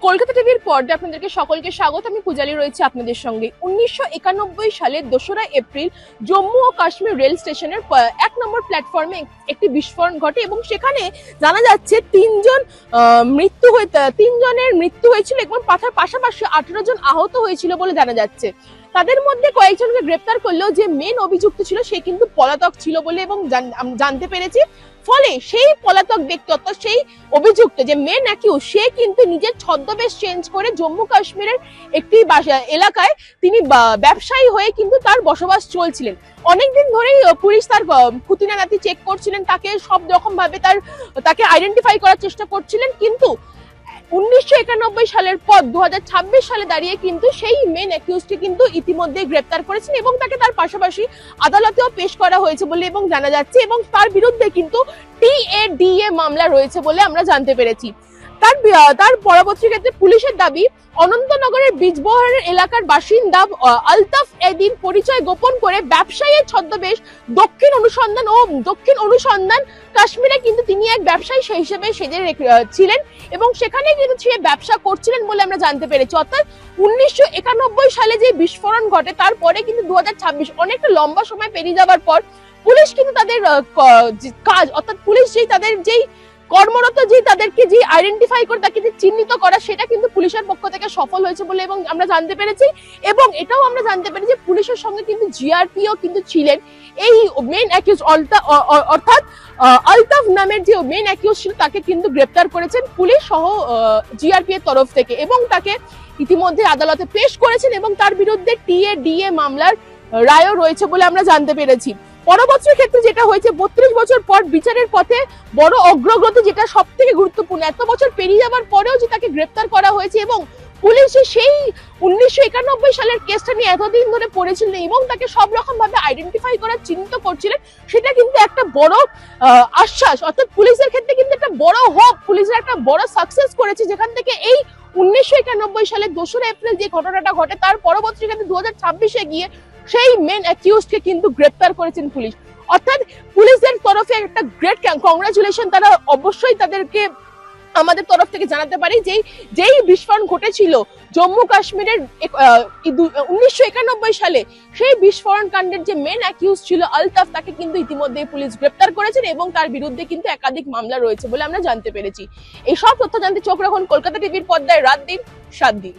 কলকাতা টিভির পর্দায় আপনাদেরকে সকলকে স্বাগত। আমি পূজালি রয়েছে আপনাদের সঙ্গে। 1991 সালের 2রা এপ্রিল জম্মু ও কাশ্মীর রেল স্টেশনের 1 নম্বর প্ল্যাটফর্মে একটি বিস্ফোরণ ঘটে এবং সেখানে জানা যাচ্ছে তিনজনের মৃত্যু হয়েছিল এবং পাশাপাশি 18 জন আহত হয়েছিল বলে জানা যাচ্ছে। তাদের মধ্যে কয়েকজনকে গ্রেপ্তার করলেও যে মেন অভিযুক্ত ছিল সে কিন্তু পলাতক ছিল বলে এবং জানতে পেরেছি। ফলে সেই পলাতক ব্যক্তি অর্থাৎ সেই অভিযুক্ত যে মেন অ্যাকিউজ সে কিন্তু নিজের ছদ্মবেশ চেঞ্জ করে জম্মু কাশ্মীরের একটি এলাকায় তিনি ব্যবসায়ী হয়ে কিন্তু তার বসবাস চলছিলেন। অনেকদিন ধরেই পুলিশ তার খুঁটিনাটি চেক করছিলেন, তাকে সব রকম ভাবে তাকে আইডেন্টিফাই করার চেষ্টা করছিলেন, কিন্তু 1991 সালের পর 2026 সালে দাঁড়িয়ে কিন্তু সেই মেন অ্যাকিউজকে কিন্তু ইতিমধ্যে গ্রেপ্তার করেছেন এবং তাকে তার পাশাপাশি আদালতেও পেশ করা হয়েছে বলে এবং জানা যাচ্ছে এবং তার বিরুদ্ধে কিন্তু TADA মামলা রয়েছে বলে আমরা জানতে পেরেছি। তার পরবর্তী ক্ষেত্রে পুলিশের দাবি অনন্তনগরের বীজবহারের এলাকার বাসিন্দা আলতাফ এদিন পরিচয় গোপন করে ব্যবসায়ীর ছদ্মবেশ দক্ষিণ অনুসন্ধান কাশ্মীরে কিন্তু তিনি এক ব্যবসায়ী হিসেবে সেজে ছিলেন এবং সেখানে কিন্তু সে ব্যবসা করছিলেন বলে আমরা জানতে পেরেছি। অর্থাৎ 1991 সালে যে বিস্ফোরণ ঘটে তারপরে কিন্তু 2026 অনেকটা লম্বা সময় পেরিয়ে যাওয়ার পর পুলিশ কিন্তু তাদের কাজ অর্থাৎ পুলিশ যেই কর্মরত তাদেরকে যে আইডেন্টিফাই করে তাকে যে চিহ্নিত করা সেটা কিন্তু পুলিশের পক্ষ থেকে সফল হয়েছে বলে এবং আমরা জানতে পেরেছি। এবং এটাও আমরা জানতে পেরেছি যে পুলিশের সঙ্গে কিন্তু জিআরপিও কিন্তু ছিলেন। এই মেন অ্যাকিউজ অর্থাৎ আলতাফ নামের যে মেন অ্যাকিউজ ছিল তাকে কিন্তু গ্রেপ্তার করেছেন পুলিশ সহ জিআরপি এর তরফ থেকে এবং তাকে ইতিমধ্যে আদালতে পেশ করেছেন এবং তার বিরুদ্ধে TADA মামলার রায়ও রয়েছে বলে আমরা জানতে পেরেছি। পরবর্তী ক্ষেত্রে যেটা হয়েছে 32 বছর পর বিচারের পথে বড় অগ্রগতি, যেটা সব থেকে গুরুত্বপূর্ণ, এত বছর পেরিয়ে যাওয়ার পরেও যে তাকে গ্রেপ্তার করা হয়েছে এবং পুলিশ সেই 1991 সালের কেসটা নিয়ে এতদিন ধরে পড়েছিলেন এবং তাকে সব রকম ভাবে আইডেন্টিফাই করার চিহ্নিত করছিলেন, সেটা কিন্তু একটা বড় আশ্বাস। অর্থাৎ পুলিশের ক্ষেত্রে কিন্তু একটা বড় হোপ, পুলিশের একটা বড় সাকসেস করেছে, যেখান থেকে এই 1991 সালের 2রা এপ্রিল যে ঘটনাটা ঘটে তার পরবর্তী ক্ষেত্রে 2026-এ গিয়ে সেই মেন অ্যাকিউজকে কিন্তু গ্রেপ্তার করেছেন পুলিশ। অর্থাৎ পুলিশের তরফে একটা গ্রেট কংগ্রাচুলেশন তারা অবশ্যই তাদেরকে আমাদের তরফ থেকে জানাতে পারি। যেই বিস্ফোরণ ঘটেছিল জম্মু কাশ্মীরের 1991 সালে, সেই বিস্ফোরণ কাণ্ডের যে মেন অ্যাকিউজ ছিল আলতাফ, তাকে কিন্তু ইতিমধ্যে পুলিশ গ্রেপ্তার করেছেন এবং তার বিরুদ্ধে কিন্তু একাধিক মামলা রয়েছে বলে আমরা জানতে পেরেছি। এই সব তথ্য জানতে চোখ রাখুন কলকাতা টিভির পর্দায় রাত দিন 7 দিন।